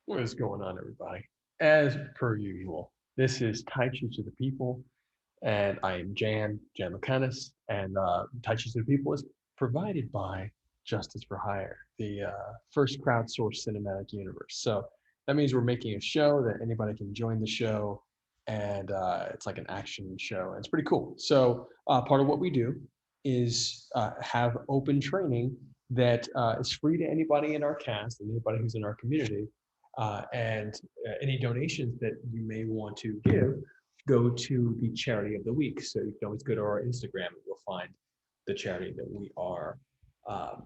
What is going on, everybody? As per usual, this is Tai Chi to the People, and I am Jan Lucanis, and Tai Chi to the People is provided by Justice for Hire, the first crowdsourced cinematic universe. So that means we're making a show that anybody can join the show, and it's like an action show, and it's pretty cool. So part of what we do is have open training that is free to anybody in our cast and anybody who's in our community and any donations that you may want to give go to the charity of the week. So you can always go to our Instagram and you'll find the charity that we are um,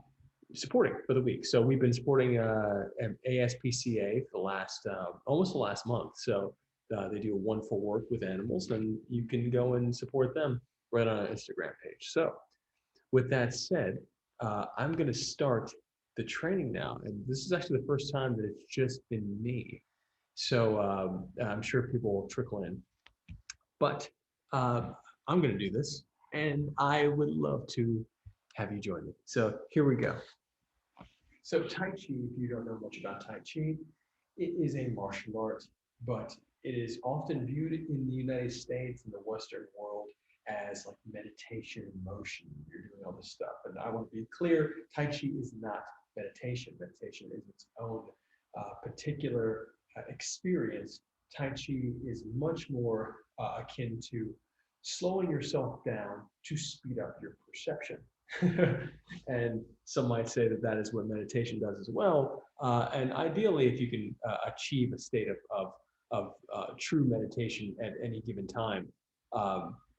supporting for the week. So we've been supporting an ASPCA for the last almost the last month. So they do wonderful work with animals, and you can go and support them right on our Instagram page. So with that said, I'm going to start the training now. And this is actually the first time that it's just been me. So I'm sure people will trickle in. But I'm going to do this. And I would love to have you join me. So here we go. So Tai Chi, if you don't know much about Tai Chi, it is a martial art, but it is often viewed in the United States and the Western world as like meditation and motion. You're doing all this stuff. And I want to be clear, Tai Chi is not meditation. Meditation is its own particular experience. Tai Chi is much more akin to slowing yourself down to speed up your perception. And some might say that that is what meditation does as well. And ideally, if you can achieve a state of true meditation at any given time,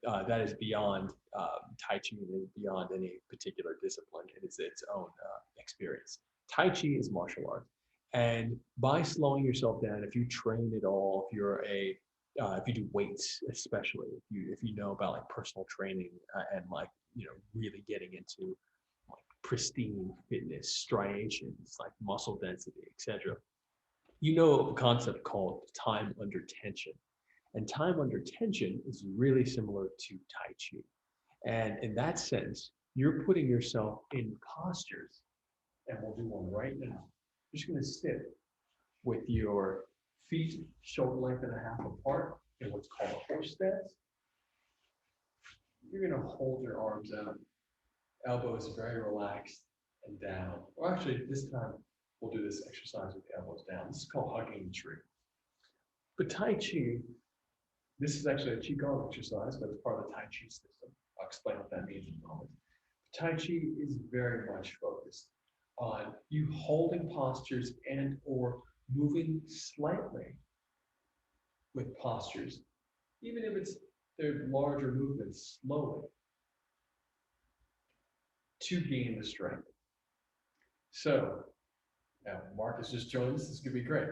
that is beyond Tai Chi, and beyond any particular discipline. It is its own experience. Tai Chi is martial art. And by slowing yourself down, if you train at all, if you do weights, especially if you know about like personal training and like really getting into like pristine fitness, striations, like muscle density, etc. You know a concept called time under tension, and time under tension is really similar to Tai Chi. And in that sense, you're putting yourself in postures, and we'll do one right now. You're just going to sit with your feet shoulder length and a half apart in what's called a horse stance. You're going to hold your arms out, elbows very relaxed and down. Or actually, this time we'll do this exercise with the elbows down. This is called hugging the tree. But Tai Chi, this is actually a Qigong exercise, but it's part of the Tai Chi system. I'll explain what that means in a moment. Tai Chi is very much focused on you holding postures and or moving slightly with postures, even if they're larger movements slowly to gain the strength. So now Marcus just joined us. This is going to be great.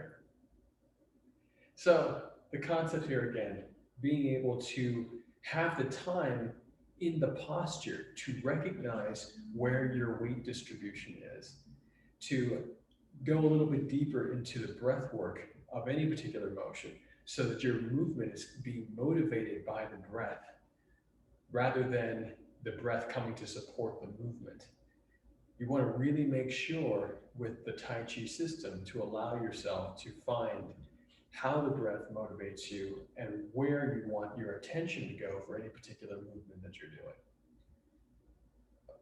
So the concept here again, being able to have the time in the posture to recognize where your weight distribution is, to go a little bit deeper into the breath work of any particular motion so that your movement is being motivated by the breath rather than the breath coming to support the movement. You want to really make sure with the Tai Chi system to allow yourself to find how the breath motivates you and where you want your attention to go for any particular movement that you're doing.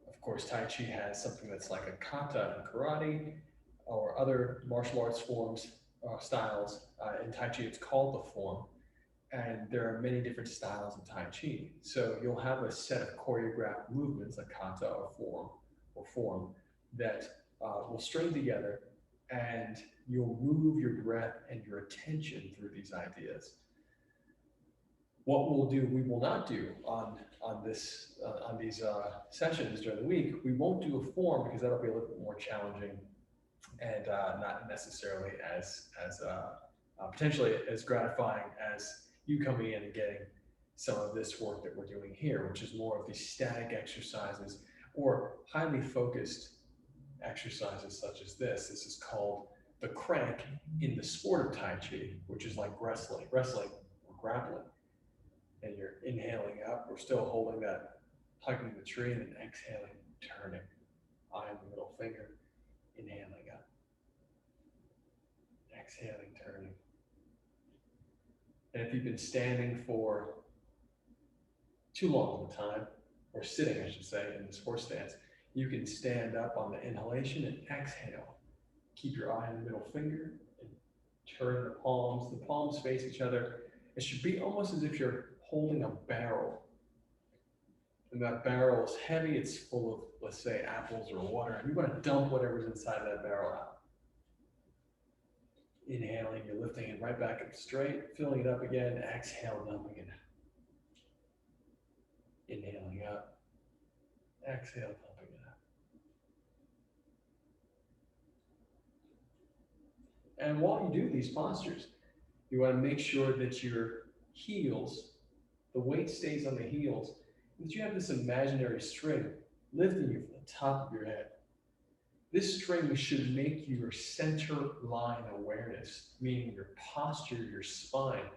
Of course, Tai Chi has something that's like a kata in karate or other martial arts forms, styles. In Tai Chi, it's called the form. And there are many different styles of Tai Chi. So you'll have a set of choreographed movements, like kata or form, that will string together, and you'll move your breath and your attention through these ideas. What we will not do on these sessions during the week. We won't do a form because that'll be a little bit more challenging and not necessarily as potentially as gratifying as you coming in and getting some of this work that we're doing here, which is more of these static exercises or highly focused exercises such as this. This is called the crank in the sport of Tai Chi, which is like wrestling or grappling. And you're inhaling up, we're still holding that, hugging the tree, and then exhaling, turning, eyeing the middle finger, inhaling up, exhaling, turning. And if you've been standing for too long of a time, or sitting, I should say, in this horse stance, you can stand up on the inhalation and exhale. Keep your eye on the middle finger and turn the palms face each other. It should be almost as if you're holding a barrel. And that barrel is heavy, it's full of, let's say, apples or water, and you want to dump whatever's inside that barrel out. Inhaling, you're lifting it right back up straight, filling it up again, exhale, dumping it. Inhaling up, exhale, dumping it up. And while you do these postures, you want to make sure that your heels, the weight stays on the heels, and that you have this imaginary string lifting you from the top of your head. This string should make your center line awareness, meaning your posture, your spine,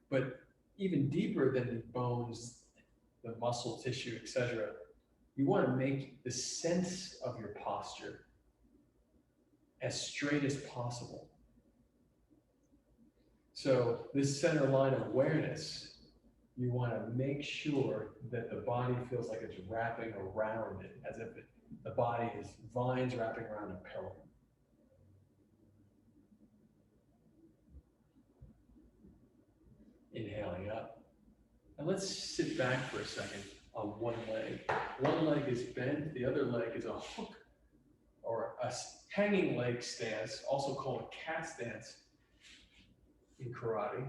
but even deeper than the bones, the muscle tissue, etc. You want to make the sense of your posture as straight as possible. So this center line of awareness, you want to make sure that the body feels like it's wrapping around it, as if the body is vines wrapping around a pillow. Inhaling up. And let's sit back for a second on one leg. One leg is bent, the other leg is a hook or a hanging leg stance, also called a cat stance in karate.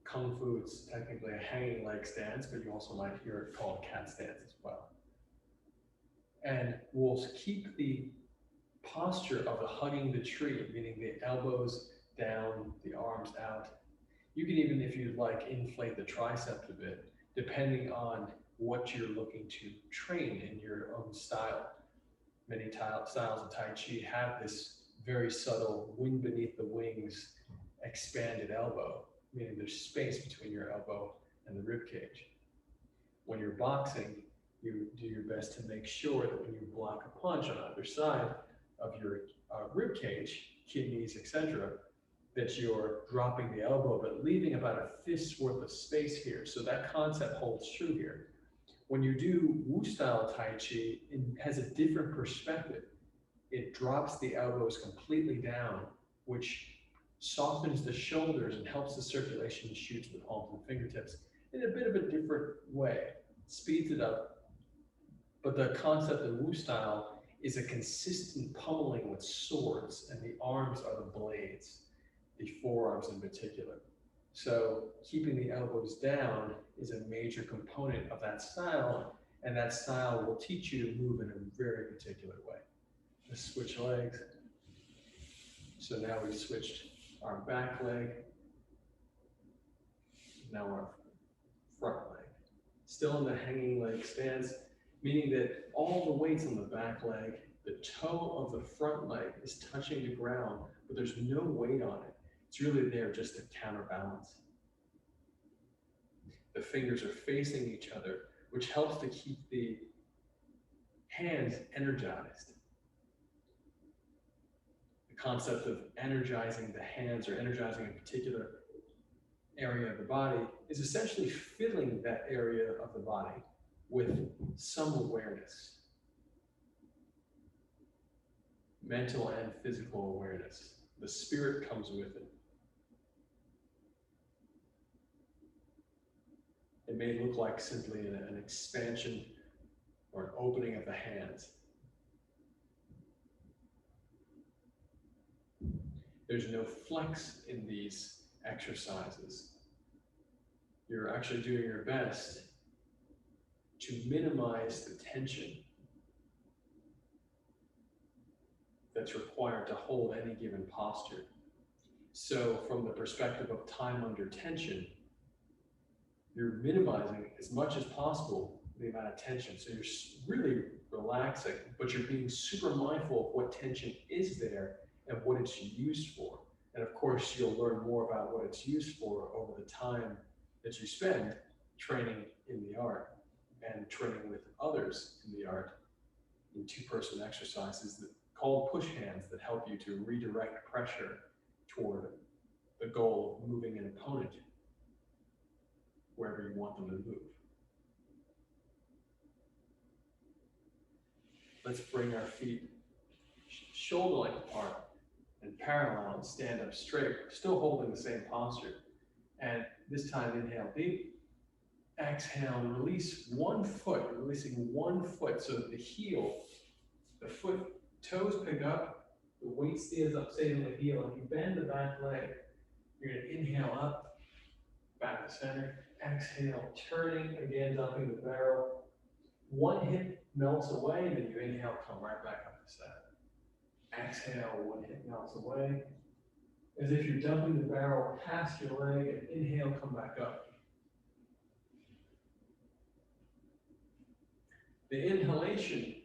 Kung Fu is technically a hanging leg stance, but you also might hear it called cat stance as well. And we'll keep the posture of the hugging the tree, meaning the elbows down, the arms out. You can even, if you'd like, inflate the triceps a bit, depending on what you're looking to train in your own style. Many styles of Tai Chi have this very subtle wind beneath the wings, expanded elbow, meaning there's space between your elbow and the rib cage. When you're boxing, you do your best to make sure that when you block a punch on either side of your rib cage, kidneys, etc., that you're dropping the elbow, but leaving about a fist's worth of space here. So that concept holds true here. When you do Wu style Tai Chi, it has a different perspective. It drops the elbows completely down, which softens the shoulders and helps the circulation shoot to the palms and fingertips in a bit of a different way. Speeds it up. But the concept of Wu style is a consistent pummeling with swords, and the arms are the blades, the forearms in particular. So keeping the elbows down is a major component of that style, and that style will teach you to move in a very particular way. Let's switch legs. So now we've switched our back leg, now our front leg. Still in the hanging leg stance, meaning that all the weight's on the back leg, the toe of the front leg is touching the ground, but there's no weight on it. It's really there just to counterbalance. The fingers are facing each other, which helps to keep the hands energized. The concept of energizing the hands or energizing a particular area of the body is essentially filling that area of the body with some awareness. Mental and physical awareness. The spirit comes with it. It may look like simply an expansion or an opening of the hands. There's no flex in these exercises. You're actually doing your best to minimize the tension that's required to hold any given posture. So from the perspective of time under tension, you're minimizing as much as possible the amount of tension. So you're really relaxing, but you're being super mindful of what tension is there and what it's used for. And of course, you'll learn more about what it's used for over the time that you spend training in the art and training with others in the art in two-person exercises called push hands that help you to redirect pressure toward the goal of moving an opponent wherever you want them to move. Let's bring our feet shoulder-length apart and parallel and stand up straight, still holding the same posture. And this time, inhale deep. Exhale, release one foot, releasing one foot so that the heel, the foot, toes pick up, the weight stands up, stay on the heel. If you bend the back leg, you're going to inhale up, back to center. Exhale, turning, again, dumping the barrel. One hip melts away, and then you inhale, come right back up to center. Exhale, one hip melts away. As if you're dumping the barrel past your leg, and inhale, come back up. The inhalation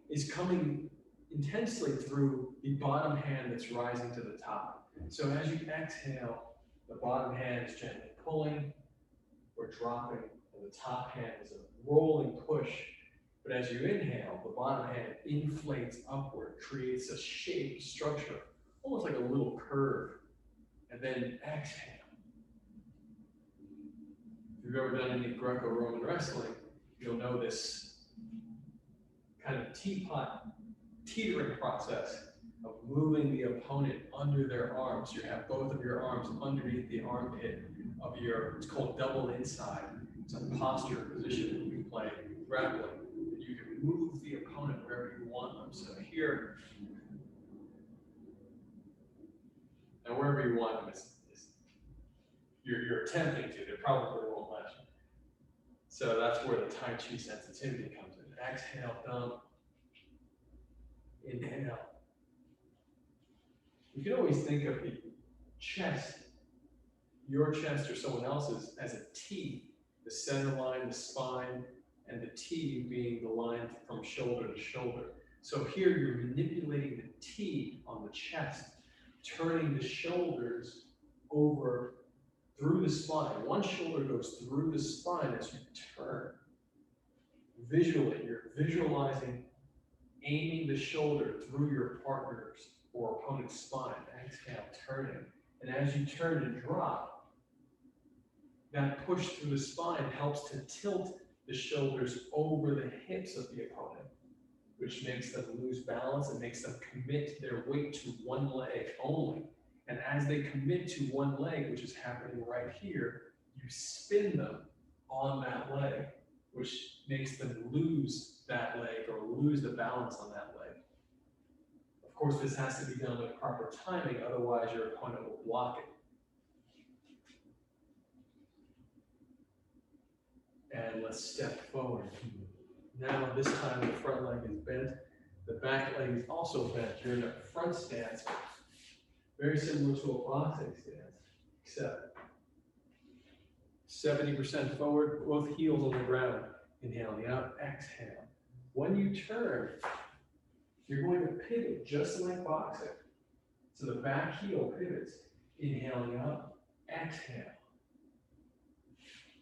is coming intensely through the bottom hand that's rising to the top. So as you exhale, the bottom hand is gently pulling or dropping, and the top hand is a rolling push. But as you inhale, the bottom hand inflates upward, creates a shape, structure, almost like a little curve. And then exhale. If you've ever done any Greco-Roman wrestling, you'll know this kind of teapot teetering process of moving the opponent under their arms. You have both of your arms underneath the armpit of your, it's called double inside. It's a posture position when you play grappling. And you can move the opponent wherever you want them. So here, and wherever you want them, you're attempting to, they probably won't let you. So that's where the Tai Chi sensitivity comes in. Exhale, dump. Inhale. You can always think of the chest, your chest or someone else's, as a T, the center line, the spine, and the T being the line from shoulder to shoulder. So here you're manipulating the T on the chest, turning the shoulders over through the spine. One shoulder goes through the spine as you turn. Visually, you're visualizing aiming the shoulder through your partner's or opponent's spine. Exhale, turning. And as you turn and drop, that push through the spine helps to tilt the shoulders over the hips of the opponent, which makes them lose balance and makes them commit their weight to one leg only. And as they commit to one leg, which is happening right here, you spin them on that leg, which makes them lose that leg or lose the balance on that leg. Of course, this has to be done with proper timing, otherwise your opponent will block it. And let's step forward. Now, this time the front leg is bent, the back leg is also bent. You're in a front stance, very similar to a boxing stance, except 70% forward, both heels on the ground. Inhaling out, exhale. When you turn, you're going to pivot just like boxing. So the back heel pivots. Inhaling out, exhale.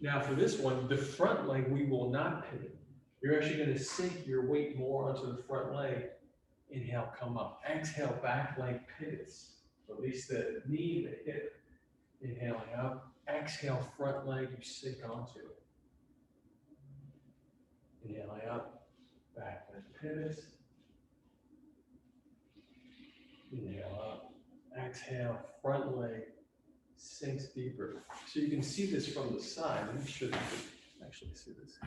Now for this one, the front leg, we will not pivot. You're actually going to sink your weight more onto the front leg. Inhale, come up. Exhale, back leg pivots. Release the knee, the hip. Inhaling up. Exhale, front leg, you sink onto it. Inhaling up, back leg pivots. Inhale up. Exhale, front leg sinks deeper. So you can see this from the side. I'm sure you can actually see this.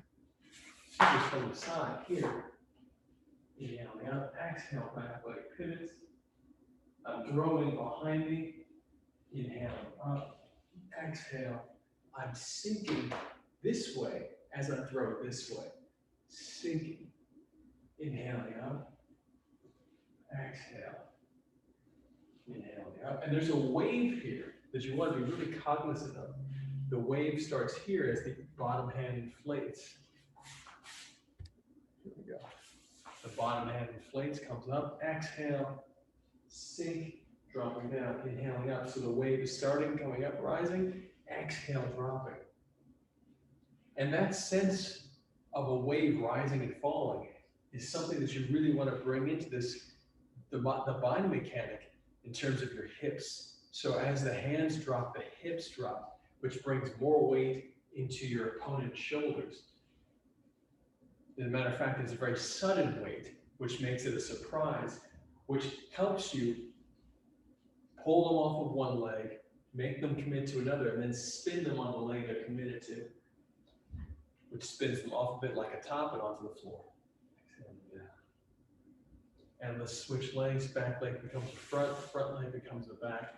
See this from the side here. Inhaling up, exhale, back leg pivots. I'm throwing behind me. Inhaling up, exhale. I'm sinking this way as I throw this way. Sinking. Inhaling up, exhale. Inhaling up. And there's a wave here that you want to be really cognizant of. The wave starts here as the bottom hand inflates. Here we go. The bottom hand inflates, comes up, exhale, sink, dropping down, inhaling up. So the wave is starting, coming up, rising, exhale, dropping. And that sense of a wave rising and falling is something that you really want to bring into this, the body mechanic in terms of your hips. So as the hands drop, the hips drop, which brings more weight into your opponent's shoulders. As a matter of fact, it's a very sudden weight, which makes it a surprise, which helps you pull them off of one leg, make them commit to another, and then spin them on the leg they're committed to, which spins them off of it like a top and onto the floor. And let's switch legs. Back leg becomes a front leg becomes a back.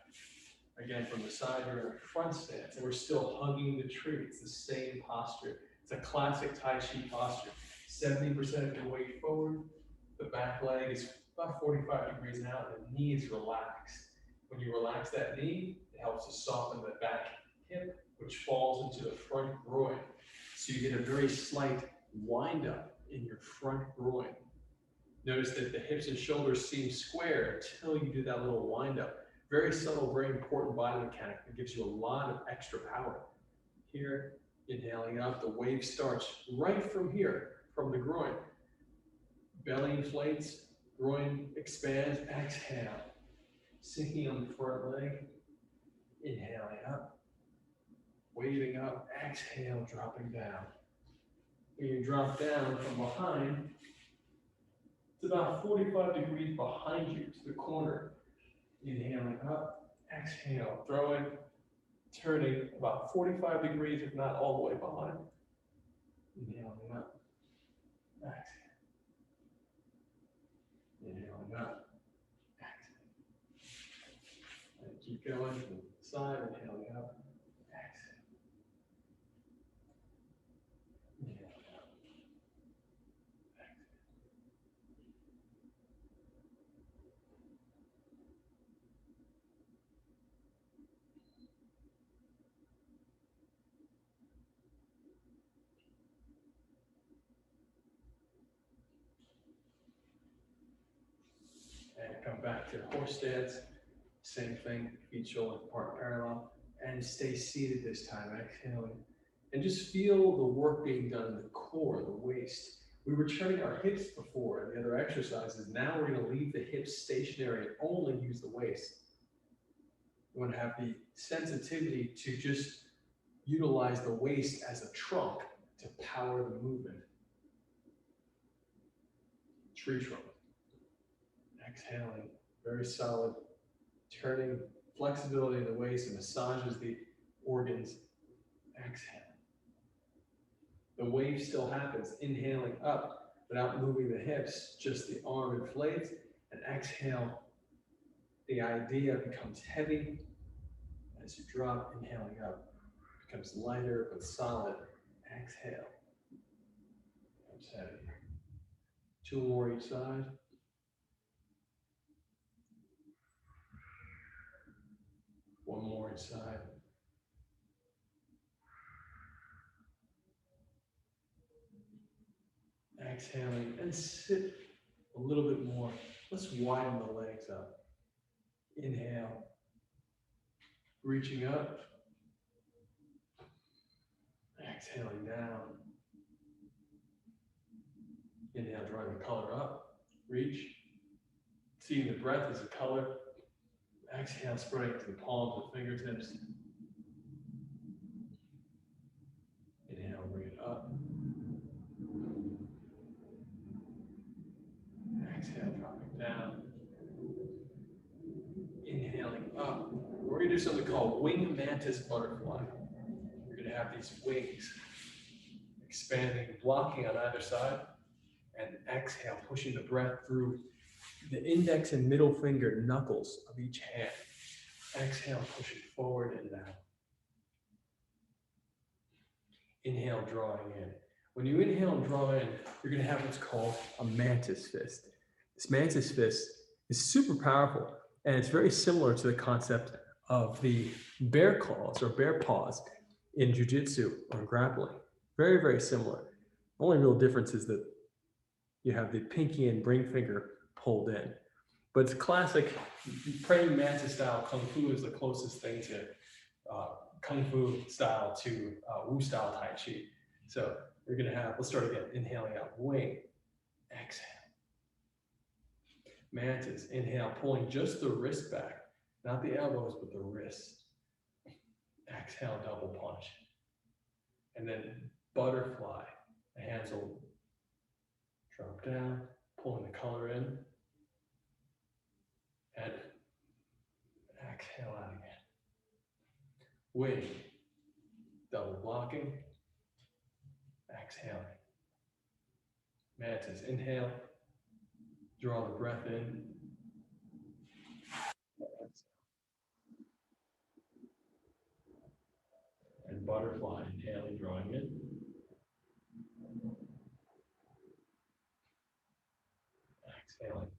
Again, from the side, you're in a front stance, and we're still hugging the tree. It's the same posture. It's a classic Tai Chi posture. 70% of your weight forward. The back leg is about 45 degrees out, and the knee is relaxed. When you relax that knee, it helps to soften the back hip, which falls into the front groin. So you get a very slight wind up in your front groin. Notice that the hips and shoulders seem square until you do that little wind up. Very subtle, very important body mechanic that gives you a lot of extra power. Here, inhaling up, the wave starts right from here, from the groin. Belly inflates, groin expands, exhale. Sinking on the front leg, inhaling up, waving up, exhale, dropping down. When you drop down from behind, it's about 45 degrees behind you to the corner. Inhaling up, exhale, throwing, turning about 45 degrees, if not all the way behind. Inhaling up, exhale. Inhaling up, exhale. And keep going to the side, inhaling up, exhale. Inhaling up, exhale. And come back to horse stance. Same thing, feet shoulders apart parallel. And stay seated this time, exhaling. And just feel the work being done in the core, the waist. We were turning our hips before in the other exercises. Now we're going to leave the hips stationary and only use the waist. We want to have the sensitivity to just utilize the waist as a trunk to power the movement. Tree trunk. Exhaling, very solid. Turning, flexibility in the waist, and massages the organs. Exhale. The wave still happens, inhaling up without moving the hips, just the arm inflates, and exhale. The idea becomes heavy as you drop, inhaling up. It becomes lighter but solid. Exhale. Becomes heavy. 2 more each side. One more each side. Exhaling and sit a little bit more. Let's widen the legs up. Inhale, reaching up. Exhaling down. Inhale, drawing the color up. Reach. Seeing the breath as a color. Exhale, spreading to the palms of the fingertips. Inhale, bring it up. Exhale, dropping down. Inhaling up. We're going to do something called wing mantis butterfly. You're going to have these wings expanding, blocking on either side, and exhale, pushing the breath through the index and middle finger knuckles of each hand. Exhale, pushing forward and down. Inhale, drawing in. When you inhale and draw in, you're going to have what's called a mantis fist. This mantis fist is super powerful, and it's very similar to the concept of the bear claws or bear paws in jiu-jitsu or grappling. Very, very similar. The only real difference is that you have the pinky and ring finger pulled in. But it's classic praying mantis style Kung Fu is the closest thing to Kung Fu style to Wu style Tai Chi. So you're going to have, let's start again, inhaling out, wing, exhale. Mantis, inhale, pulling just the wrist back, not the elbows, but the wrist. Exhale, double punch. And then butterfly, the hands will drop down, pulling the color in, and exhale out again. Wing, double blocking, exhaling. Mantis, inhale, draw the breath in, and butterfly, inhaling, drawing in, exhaling.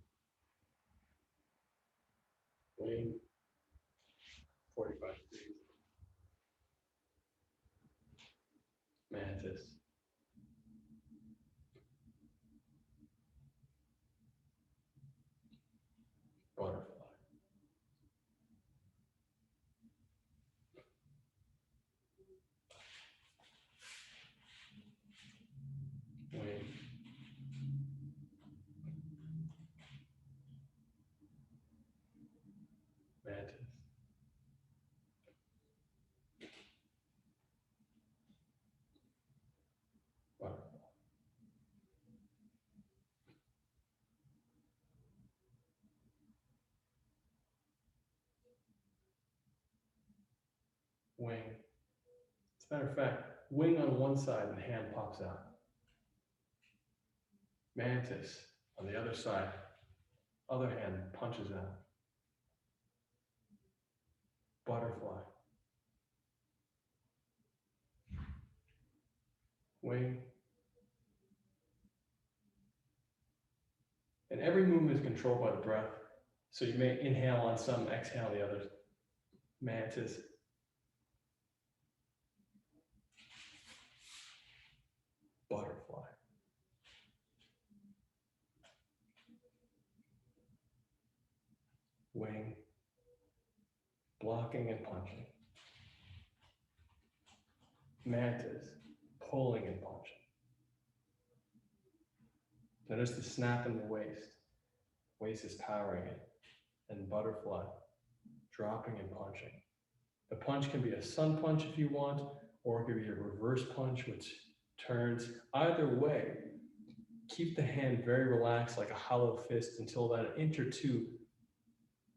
Wing, 45 degrees. Mantis. Butterfly. Wing. Mantis. Butterfly. Wing. As a matter of fact, wing on one side and hand pops out. Mantis on the other side, other hand punches out. Butterfly. Wing. And every movement is controlled by the breath. So you may inhale on some, exhale on the others. Mantis. Butterfly. Wing. Blocking and punching. Mantis. Pulling and punching. Notice the snap in the waist. Waist is powering it. And butterfly. Dropping and punching. The punch can be a sun punch if you want, or it could be a reverse punch, which turns. Either way, keep the hand very relaxed like a hollow fist until about an inch or two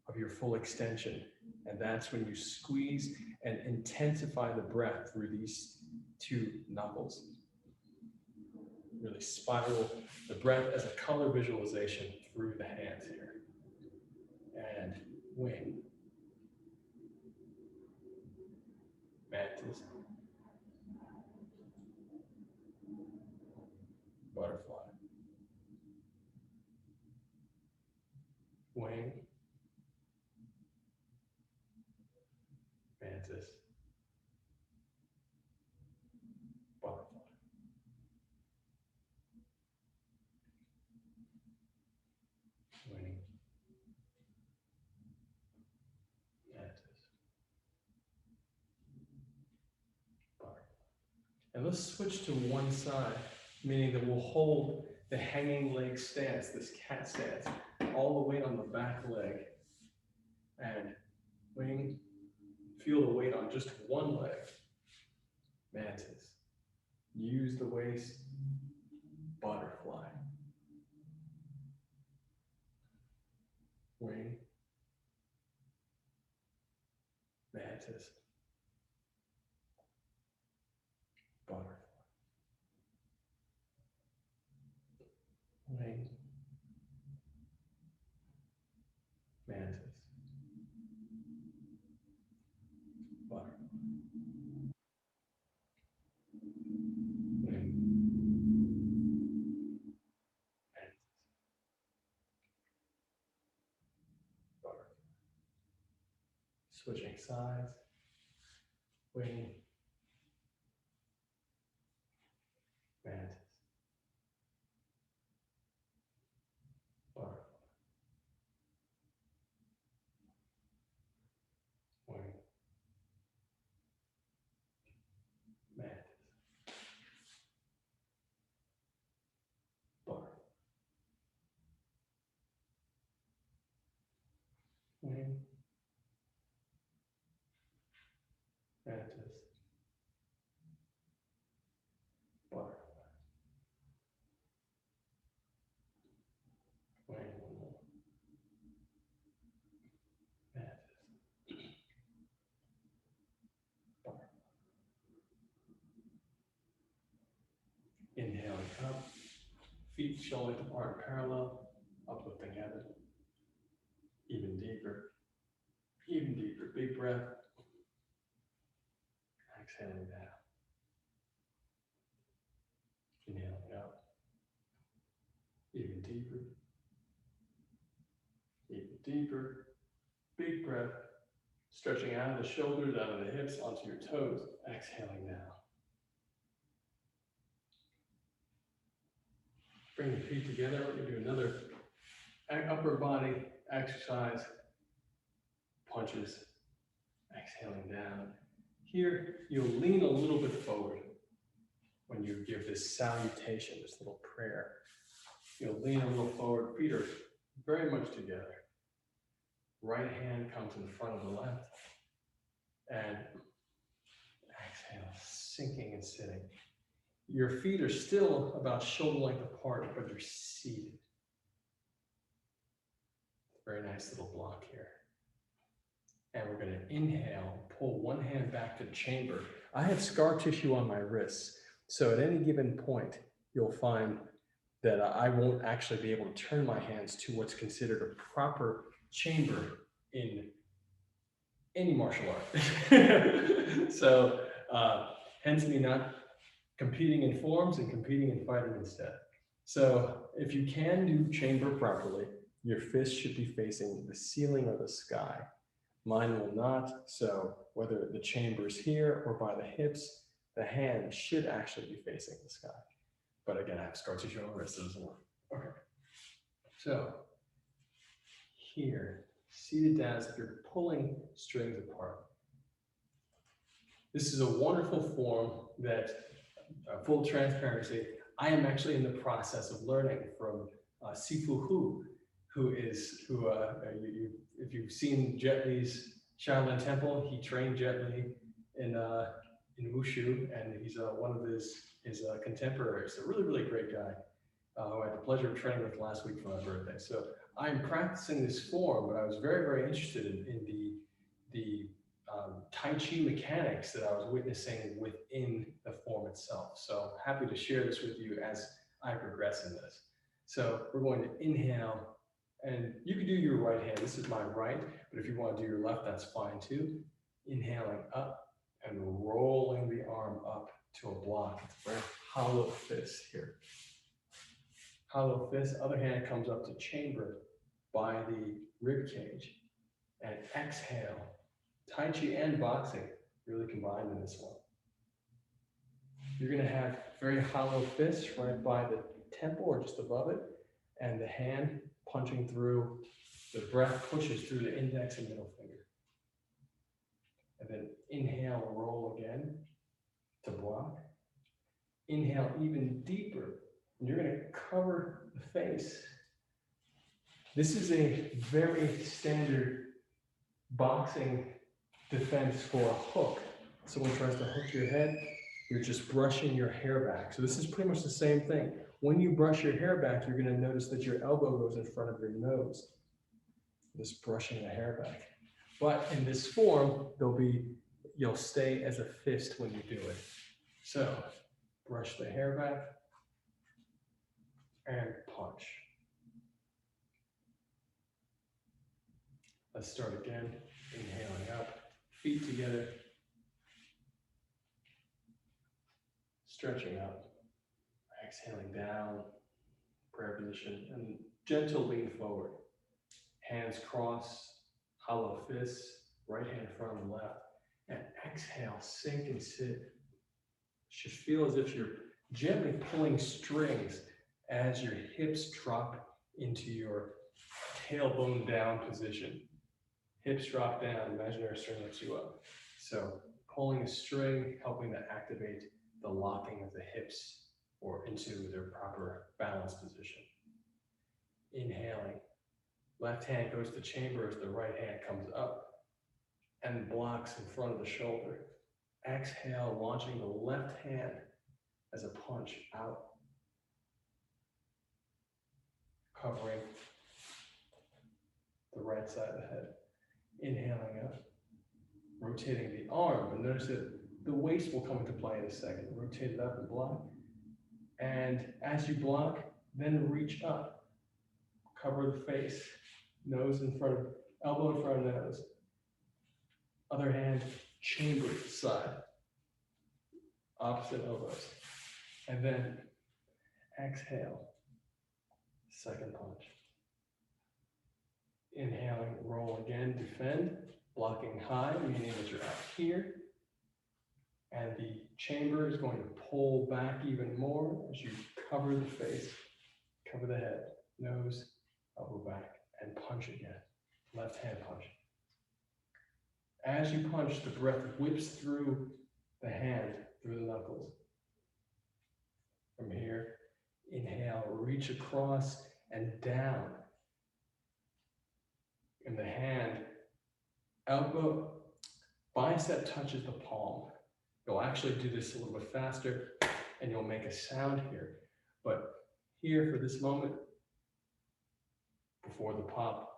of your full extension. And that's when you squeeze and intensify the breath through these two knuckles. Really spiral the breath as a color visualization through the hands here. And wing. Mantis. Butterfly. Wing. Mantis. Butterfly. Wing. Mantis. Butterfly. And let's switch to one side, meaning that we'll hold the hanging leg stance, this cat stance, all the weight on the back leg. And wing, feel the weight on just one leg. Mantis. Use the waist. Butterfly. Wing. Mantis. Butterfly. Wing. Mantis. Butterfly. Wing. Mantis. Butterfly. Switching sides. Wing. Mantis. Butterfly. Wing. Mantis. Butterfly. Corkscrewing. Mantis. Butterfly. Wing. Mantis. Butterfly. Inhaling up. Feet shoulder apart parallel. Uplifting heaven. Even deeper. Even deeper. Big breath. Exhaling down. Inhaling up. Even deeper. Even deeper. Big breath. Stretching out of the shoulders, out of the hips, onto your toes. Exhaling down. Bring the feet together. We're going to do another upper body exercise. Punches. Exhaling down. Here, you'll lean a little bit forward when you give this salutation, this little prayer. You'll lean a little forward. Feet are very much together. Right hand comes in front of the left. And exhale, sinking and sitting. Your feet are still about shoulder length apart, but you're seated. Very nice little block here. And we're going to inhale, pull one hand back to the chamber. I have scar tissue on my wrists, so at any given point, you'll find that I won't actually be able to turn my hands to what's considered a proper chamber in any martial art. So, hence me not competing in forms and competing in fighting instead. So, if you can do chamber properly, your fist should be facing the ceiling or the sky. Mine will not, so whether the chamber is here or by the hips, the hand should actually be facing the sky. But again, I have scar tissue on my wrist as well. Okay. So, here, seated down as if you're pulling strings apart. This is a wonderful form that, full transparency, I am actually in the process of learning from Sifu Hu, if you've seen Jet Li's Shaolin Temple, he trained Jet Li in Wushu, and he's one of his contemporaries. A really, really great guy who I had the pleasure of training with last week for my birthday. So I'm practicing this form, but I was very, very interested in the Tai Chi mechanics that I was witnessing within the form itself. So happy to share this with you as I progress in this. So we're going to inhale, and you can do your right hand. This is my right, but if you want to do your left, that's fine too. Inhaling up and rolling the arm up to a block. It's a very hollow fist here. Hollow fist, other hand comes up to chamber by the rib cage. And exhale. Tai Chi and boxing really combined in this one. You're going to have very hollow fists right by the temple or just above it, and the hand punching through, the breath pushes through the index and middle finger. And then inhale, roll again to block. Inhale even deeper, and you're going to cover the face. This is a very standard boxing defense for a hook. Someone tries to hook your head, you're just brushing your hair back. So this is pretty much the same thing. When you brush your hair back, you're going to notice that your elbow goes in front of your nose. Just brushing the hair back. But in this form, you'll stay as a fist when you do it. So brush the hair back and punch. Let's start again. Inhaling up, feet together. Stretching up, exhaling down, prayer position, and gentle lean forward. Hands cross, hollow fists, right hand in front of the left, and exhale, sink and sit. Should feel as if you're gently pulling strings as your hips drop into your tailbone down position. Hips drop down, imaginary string lifts you up. So pulling a string, helping to activate the locking of the hips or into their proper balance position. Inhaling, Left hand goes to chamber as the right hand comes up and blocks in front of the shoulder. Exhale, launching the left hand as a punch out, covering the right side of the head. Inhaling up, rotating the arm, and notice that the waist will come into play in a second. Rotate it up and block. And as you block, then reach up. Cover the face, nose in front of, elbow in front of nose. Other hand, chamber to the side. Opposite elbows. And then exhale, second punch. Inhaling, roll again, defend, blocking high, meaning that you're out here. And the chamber is going to pull back even more as you cover the face, cover the head, nose, elbow back, and punch again. Left hand punch. As you punch, the breath whips through the hand, through the knuckles. From here, inhale, reach across and down. In the hand, elbow, bicep touches the palm. You'll actually do this a little bit faster and you'll make a sound here. But here for this moment, before the pop,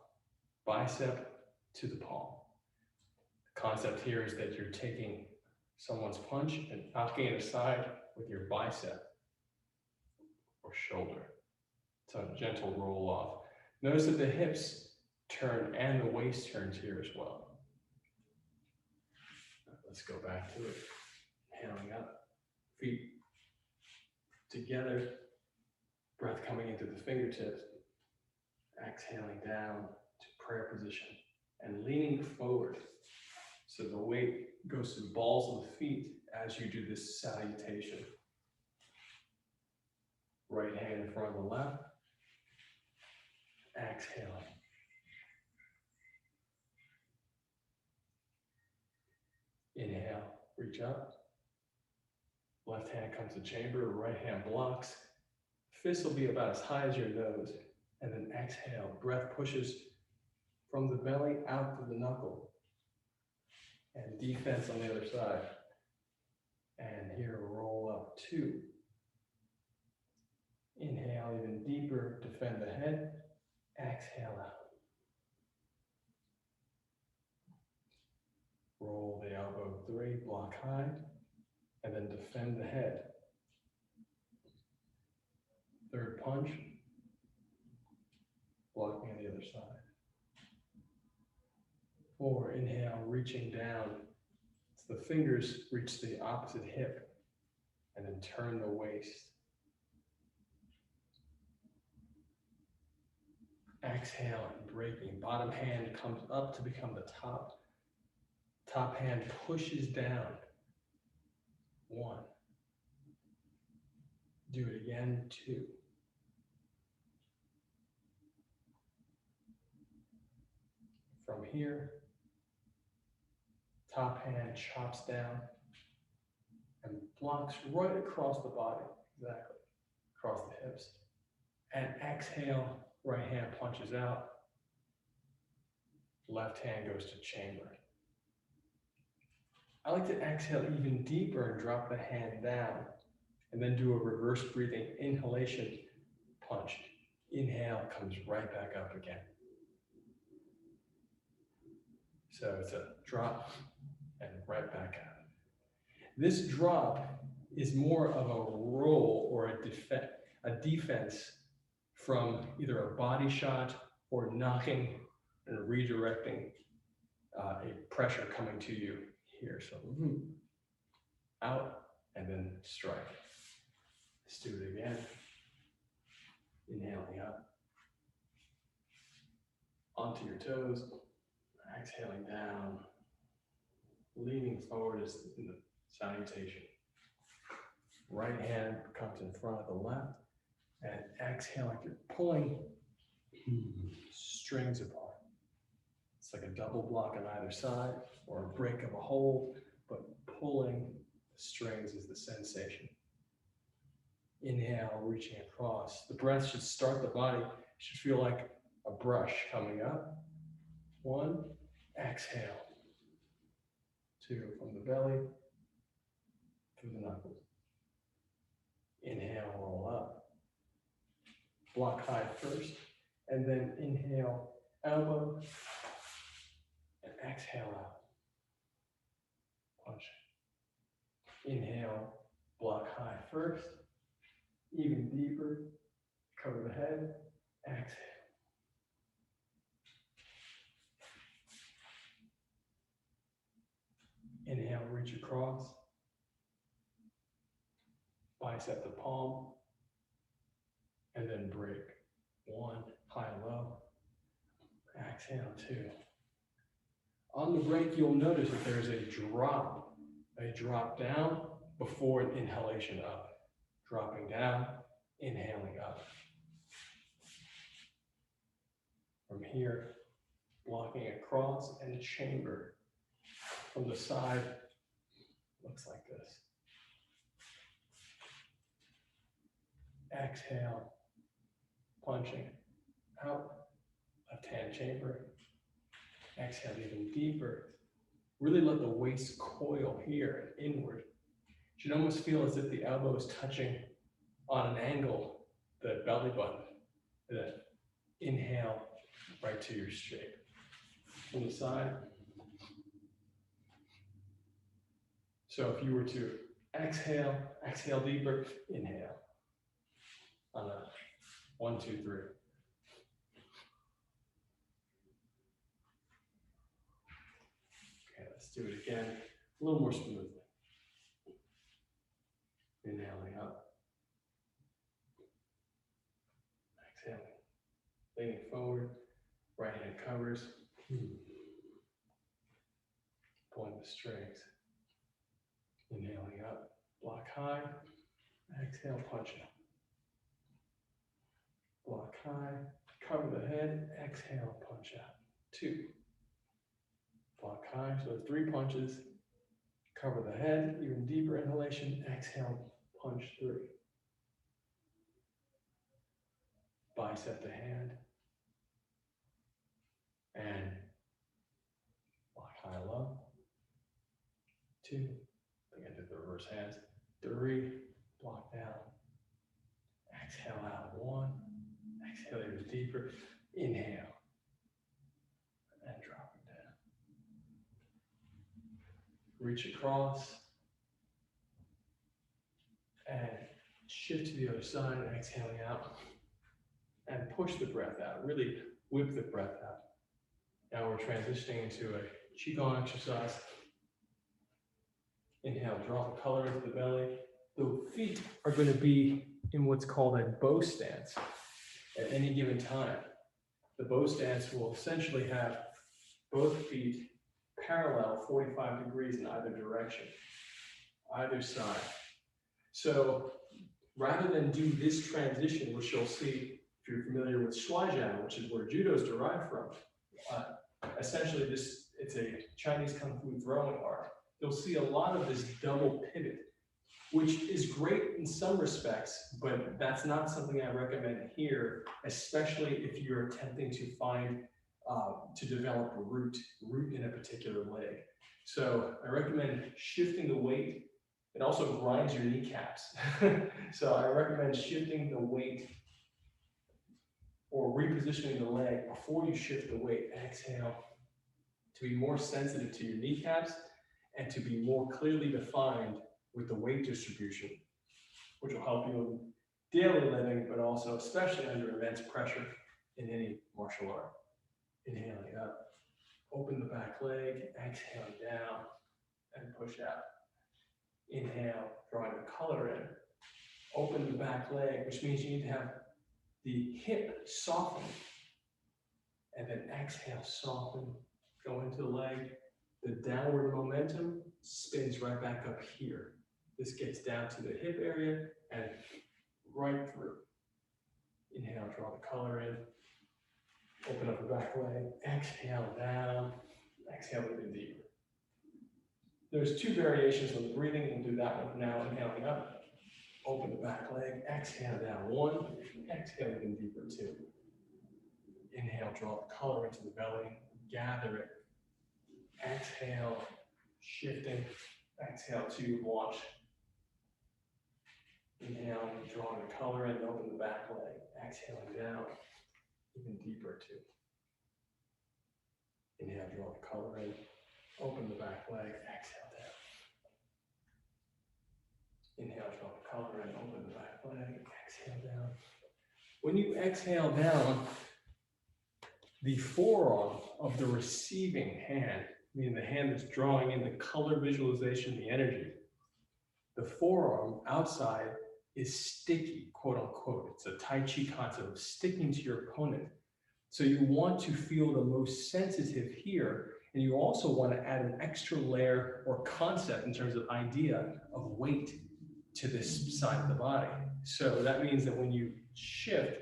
bicep to the palm. The concept here is that you're taking someone's punch and knocking it aside with your bicep or shoulder. It's a gentle roll off. Notice that the hips turn and the waist turns here as well. Let's go back to it. Inhaling up, feet together, breath coming into the fingertips, exhaling down to prayer position and leaning forward so the weight goes to the balls of the feet as you do this salutation. Right hand in front of the left, exhaling. Inhale, reach up. Left hand comes to chamber, right hand blocks. Fist will be about as high as your nose. And then exhale, breath pushes from the belly out to the knuckle. And defense on the other side. And here, roll up, 2. Inhale even deeper, defend the head. Exhale out. Roll the elbow, 3, block high. And then defend the head. Third punch. Blocking on the other side. 4, inhale, reaching down. So the fingers reach the opposite hip. And then turn the waist. Exhale and breaking. Bottom hand comes up to become the top. Top hand pushes down. 1. Do it again, 2. From here, top hand chops down and blocks right across the body, exactly, across the hips. And exhale, right hand punches out. Left hand goes to chamber. I like to exhale even deeper and drop the hand down and then do a reverse breathing inhalation punch. Inhale comes right back up again. So it's a drop and right back up. This drop is more of a roll or a defense from either a body shot or knocking and redirecting a pressure coming to you here. So out and then strike. Let's do it again. Inhaling up. Onto your toes. Exhaling down. Leaning forward is in the salutation. Right hand comes in front of the left. And exhale like you're pulling strings apart. It's like a double block on either side or a break of a hold, but pulling the strings is the sensation. Inhale, reaching across. The breath should start the body. It should feel like a brush coming up. 1, exhale. 2, from the belly, through the knuckles. Inhale, roll up. Block high first, and then inhale, elbow, and exhale out. Punch. Inhale, block high first, even deeper, cover the head, exhale. Inhale, reach across, bicep to palm, and then break. 1, high, low, exhale, 2. On the break, you'll notice that there's a drop down before an inhalation up. Dropping down, inhaling up. From here, blocking across and chamber. From the side, looks like this. Exhale, punching out, left hand chamber. Exhale even deeper. Really let the waist coil here and inward. You should almost feel as if the elbow is touching on an angle, the belly button. And then inhale right to your shape. From the side. So if you were to exhale, exhale deeper, inhale. On a 1, 2, 3. Okay, let's do it again, a little more smoothly. Inhaling up. Exhaling. Leaning forward, right hand covers. Pulling the strings. Inhaling up, block high. Exhale, punch up. Block high, cover the head, exhale, punch out. 2. Block high, so 3 punches. Cover the head, even deeper inhalation, exhale, punch 3. Bicep to hand. And block high, low. 2. Again, do the reverse hands. 3, block down. Exhale out, 1. Exhale even deeper. Inhale. And drop it down. Reach across. And shift to the other side, exhaling out. And push the breath out. Really whip the breath out. Now we're transitioning into a Qigong exercise. Inhale, draw the color into the belly. The feet are going to be in what's called a bow stance at any given time. The bow stance will essentially have both feet parallel 45 degrees in either direction, either side. So rather than do this transition, which you'll see if you're familiar with Shuaijian, which is where judo is derived from, essentially it's a Chinese Kung Fu throwing art. You'll see a lot of this double pivot, which is great in some respects, but that's not something I recommend here, especially if you're attempting to find, to develop a root in a particular leg. So I recommend shifting the weight. It also grinds your kneecaps. So I recommend shifting the weight or repositioning the leg before you shift the weight. Exhale to be more sensitive to your kneecaps and to be more clearly defined with the weight distribution, which will help you in daily living, but also especially under immense pressure in any martial art. Inhaling up, open the back leg, exhale down, and push out. Inhale, drawing the color in. Open the back leg, which means you need to have the hip soften. And then exhale, soften, go into the leg. The downward momentum spins right back up here. This gets down to the hip area and right through. Inhale, draw the color in. Open up the back leg. Exhale down. Exhale even deeper. There's 2 variations of the breathing. We'll do that one now. Inhaling up. Open the back leg. Exhale down. 1. Exhale even deeper. 2. Inhale, draw the color into the belly, gather it. Exhale, shifting. Exhale to launch. Inhale, drawing the color in, open the back leg. Exhaling down, even deeper too. Inhale, draw the color in, open the back leg, exhale down. Inhale, draw the color in, open the back leg, exhale down. When you exhale down, the forearm of the receiving hand, meaning the hand that's drawing in the color visualization, the energy, the forearm outside is sticky, quote unquote. It's a Tai Chi concept of sticking to your opponent. So you want to feel the most sensitive here, and you also want to add an extra layer or concept in terms of idea of weight to this side of the body. So that means that when you shift,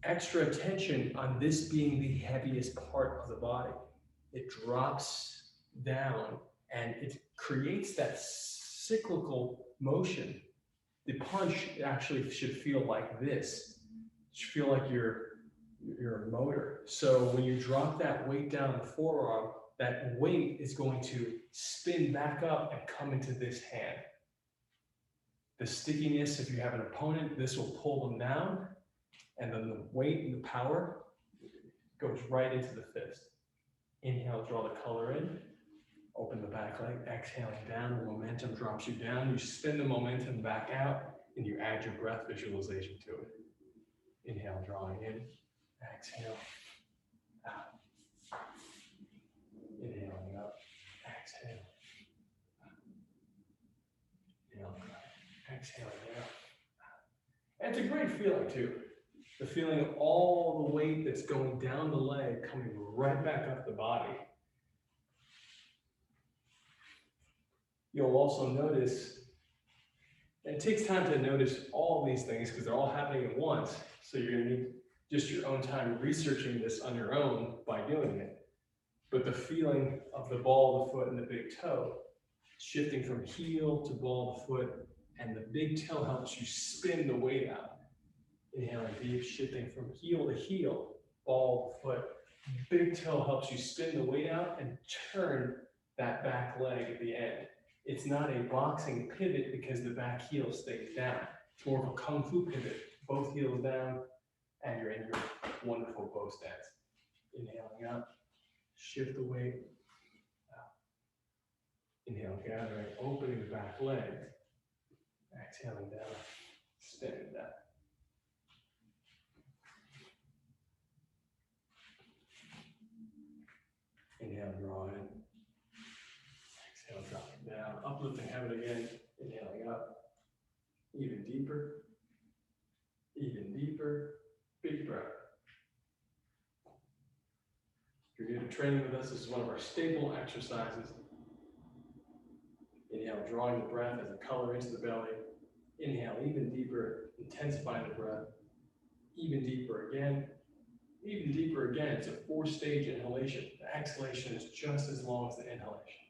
extra attention on this being the heaviest part of the body. It drops down and it creates that cyclical motion. The punch actually should feel like this. It should feel like you're a motor. So when you drop that weight down the forearm, that weight is going to spin back up and come into this hand. The stickiness, if you have an opponent, this will pull them down, and then the weight and the power goes right into the fist. Inhale, draw the color in, open the back leg, exhaling down, the momentum drops you down, you spin the momentum back out, and you add your breath visualization to it. Inhale, drawing in, exhale, out. Inhaling up, exhale. Inhaling up, exhaling down. And it's a great feeling too. The feeling of all the weight that's going down the leg coming right back up the body. You'll also notice, and it takes time to notice all these things because they're all happening at once. So you're going to need just your own time researching this on your own by doing it. But the feeling of the ball of the foot and the big toe, shifting from heel to ball of the foot, and the big toe helps you spin the weight out. Inhaling deep, shifting from heel to heel, ball of the foot. Big toe helps you spin the weight out and turn that back leg at the end. It's not a boxing pivot because the back heel stays down. It's more of a kung fu pivot. Both heels down, and you're in your wonderful bow stance. Inhaling up, shift the weight out. Inhale, gathering, opening the back leg. Exhaling down, spinning down. Inhale, draw in. Exhale, dropping down. Uplifting, have it again. Inhaling up. Even deeper. Even deeper. Big breath. If you're new to training with us, this is one of our staple exercises. Inhale, drawing the breath as a color into the belly. Inhale, even deeper, intensifying the breath. Even deeper again. Even deeper again. It's a 4-stage inhalation. The exhalation is just as long as the inhalation.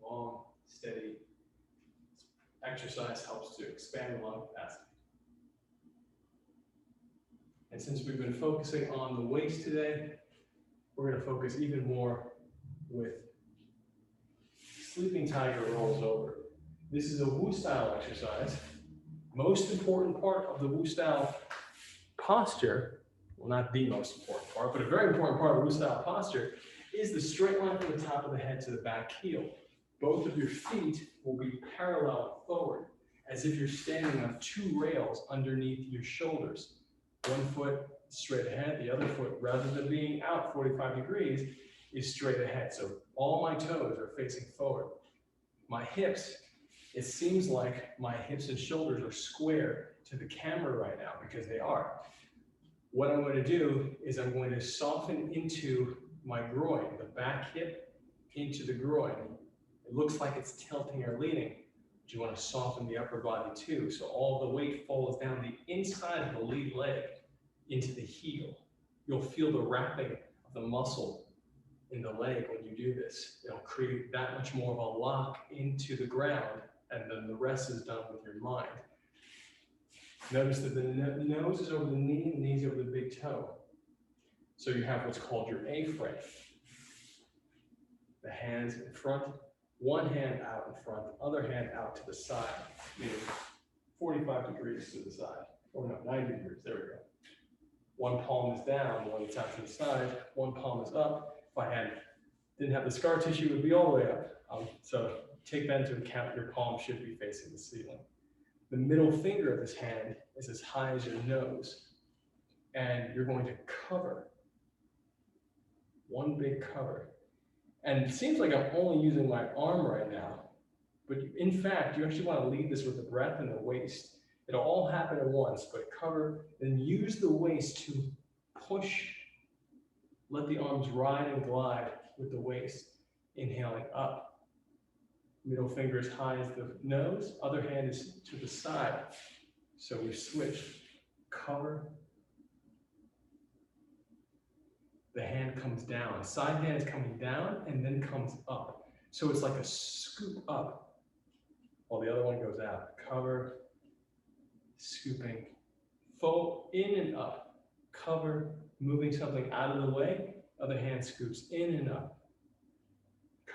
Long, steady. Exercise helps to expand the lung capacity. And since we've been focusing on the waist today, we're going to focus even more with sleeping tiger rolls over. This is a Wu style exercise. Most important part of the Wu style posture, well, not the most important part, but a very important part of the Wu style posture is the straight line from the top of the head to the back heel. Both of your feet will be parallel forward, as if you're standing on 2 rails underneath your shoulders. One foot straight ahead, the other foot, rather than being out 45 degrees, is straight ahead. So all my toes are facing forward. My hips, it seems like my hips and shoulders are square to the camera right now because they are. What I'm going to do is I'm going to soften into my groin, the back hip into the groin. It looks like it's tilting or leaning, but you want to soften the upper body too. So all the weight falls down the inside of the lead leg into the heel. You'll feel the wrapping of the muscle in the leg when you do this. It'll create that much more of a lock into the ground, and then the rest is done with your mind. Notice that the nose is over the knee and the knee's over the big toe. So you have what's called your A-frame. The hands in front, one hand out in front, other hand out to the side, meaning 45 degrees to the side. Or no, 90 degrees, there we go. One palm is down, one is out to the side, one palm is up. If I didn't have the scar tissue, it would be all the way up. So take that into account, your palm should be facing the ceiling. The middle finger of this hand is as high as your nose, and you're going to cover, one big cover. And it seems like I'm only using my arm right now, but in fact, you actually want to lead this with the breath and the waist. It'll all happen at once, but cover and use the waist to push, let the arms ride and glide with the waist, inhaling up. Middle finger as high as the nose, other hand is to the side. So we switch, cover. The hand comes down, side hand is coming down and then comes up. So it's like a scoop up while the other one goes out. Cover, scooping, fold in and up, cover, moving something out of the way, other hand scoops in and up.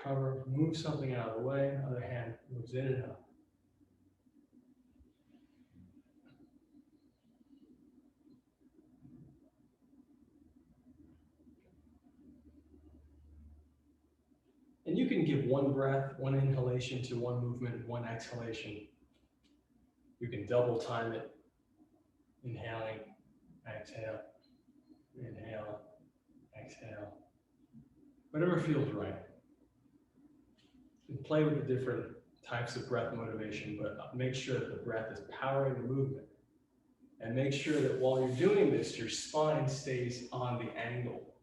Cover, move something out of the way, other hand moves in and up. And you can give one breath, one inhalation to one movement, one exhalation. You can double time it. Inhaling, exhale, inhale, exhale. Whatever feels right. And play with the different types of breath motivation, but make sure that the breath is powering the movement. And make sure that while you're doing this, your spine stays on the angle.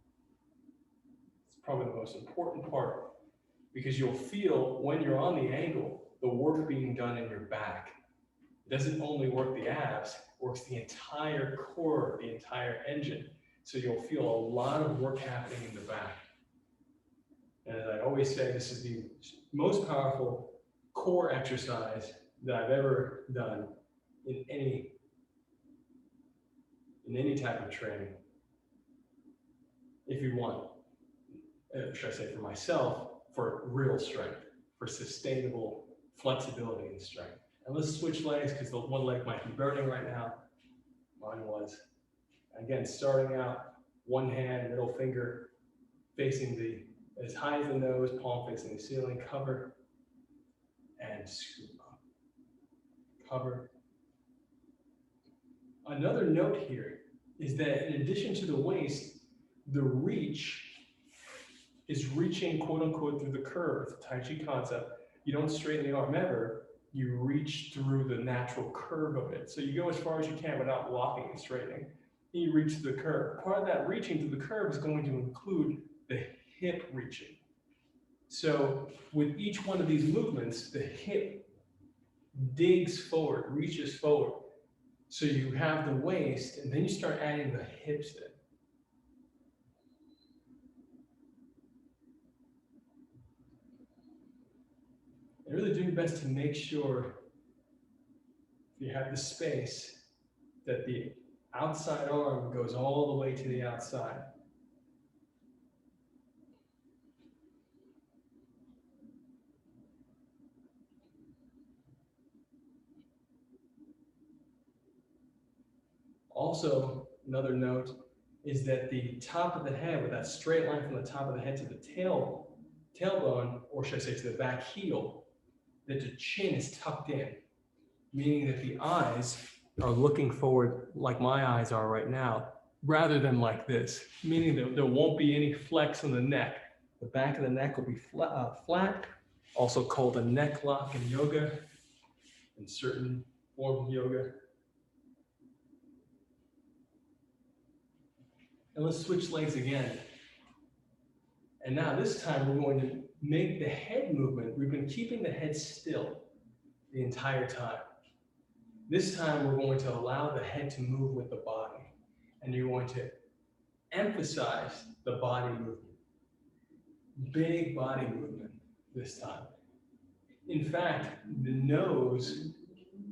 It's probably the most important part, because you'll feel when you're on the angle, the work being done in your back. It doesn't only work the abs, it works the entire core, the entire engine. So you'll feel a lot of work happening in the back. And as I always say, this is the most powerful core exercise that I've ever done in any type of training. If you want, should I say for myself, for real strength, for sustainable flexibility and strength. And let's switch legs because the one leg might be burning right now. Mine was. Again, starting out, one hand, middle finger facing as high as the nose, palm facing the ceiling, cover, and scoop up. Cover. Another note here is that in addition to the waist, the reach is reaching, quote unquote, through the curve. It's a Tai Chi concept. You don't straighten the arm ever, you reach through the natural curve of it. So you go as far as you can without locking and straightening. And you reach to the curve. Part of that reaching through the curve is going to include the hip reaching. So with each one of these movements, the hip digs forward, reaches forward. So you have the waist, and then you start adding the hips in. And really do your best to make sure, if you have the space, that the outside arm goes all the way to the outside. Also, another note is that the top of the head, with that straight line from the top of the head to the tailbone, or should I say to the back heel, that the chin is tucked in, meaning that the eyes are looking forward like my eyes are right now, rather than like this, meaning that there won't be any flex on the neck. The back of the neck will be flat, also called a neck lock in yoga, in certain forms of yoga. And let's switch legs again. And now this time we're going to make the head movement. We've been keeping the head still the entire time. This time we're going to allow the head to move with the body. And you're going to emphasize the body movement. Big body movement this time. In fact, the nose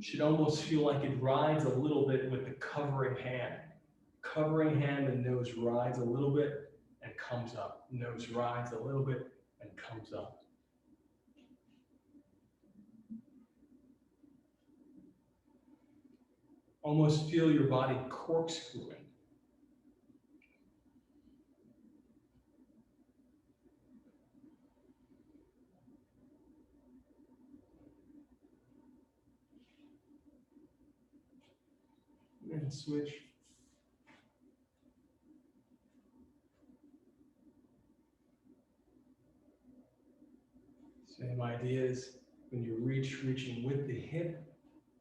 should almost feel like it rides a little bit with the covering hand. covering hand, the nose rides a little bit and comes up. Nose rides a little bit and comes up. Almost feel your body corkscrewing. And switch. Same ideas. When you reach, reaching with the hip,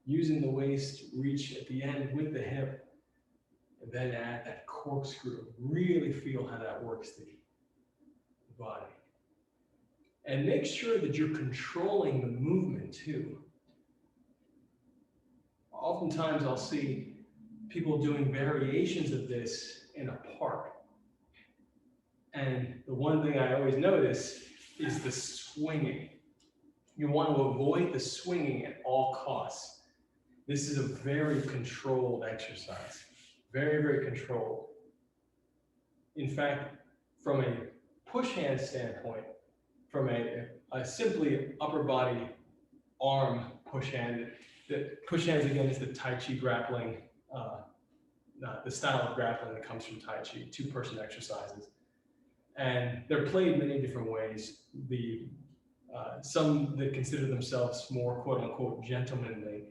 using the waist, reach at the end with the hip, and then add that corkscrew. Really feel how that works the body. And make sure that you're controlling the movement too. Oftentimes I'll see people doing variations of this in a park. And the one thing I always notice is the swinging. You want to avoid the swinging at all costs. This is a very controlled exercise. Very, very controlled. In fact, from a push hand standpoint, from a simply upper body arm push hand, the push hands again is the Tai Chi grappling, the style of grappling that comes from Tai Chi, two-person exercises. And they're played many different ways. Some that consider themselves more quote-unquote gentlemanly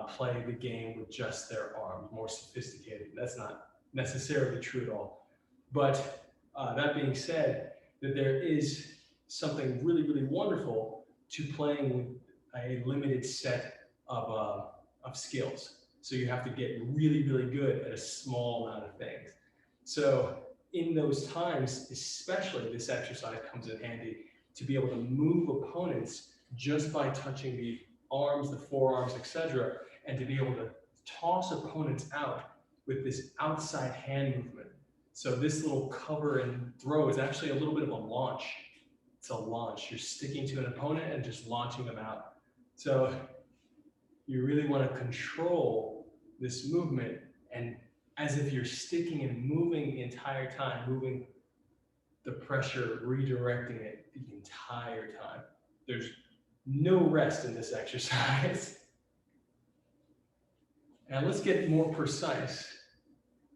play the game with just their arm, more sophisticated. That's not necessarily true at all. But that being said, that there is something really, really wonderful to playing with a limited set of skills. So you have to get really, really good at a small amount of things. So in those times, especially this exercise comes in handy to be able to move opponents just by touching the arms, the forearms, etc., and to be able to toss opponents out with this outside hand movement. So this little cover and throw is actually a little bit of a launch. It's a launch. You're sticking to an opponent and just launching them out. So you really want to control this movement, and as if you're sticking and moving the entire time, moving the pressure, redirecting it the entire time. There's no rest in this exercise. Now let's get more precise.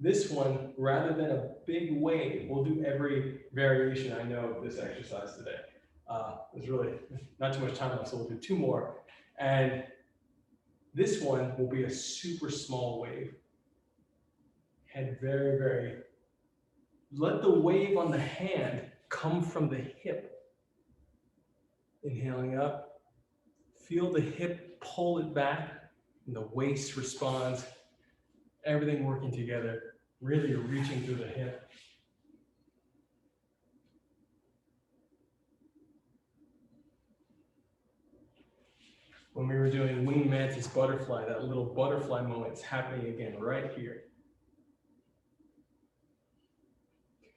This one, rather than a big wave, we'll do every variation I know of this exercise today. There's really not too much time left, so we'll do two more. And this one will be a super small wave. Head very, very, let the wave on the hand come from the hip. Inhaling up, feel the hip pull it back, and the waist responds. Everything working together, really reaching through the hip. When we were doing wing mantis butterfly, that little butterfly moment is happening again right here.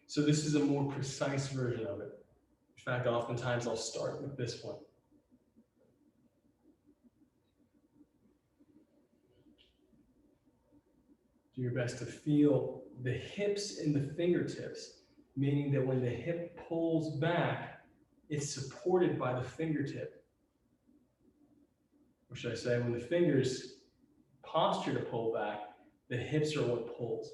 So this is a more precise version of it. In fact, oftentimes I'll start with this one. Do your best to feel the hips and the fingertips, meaning that when the hip pulls back, it's supported by the fingertip. Or should I say, when the fingers posture to pull back, the hips are what pulls.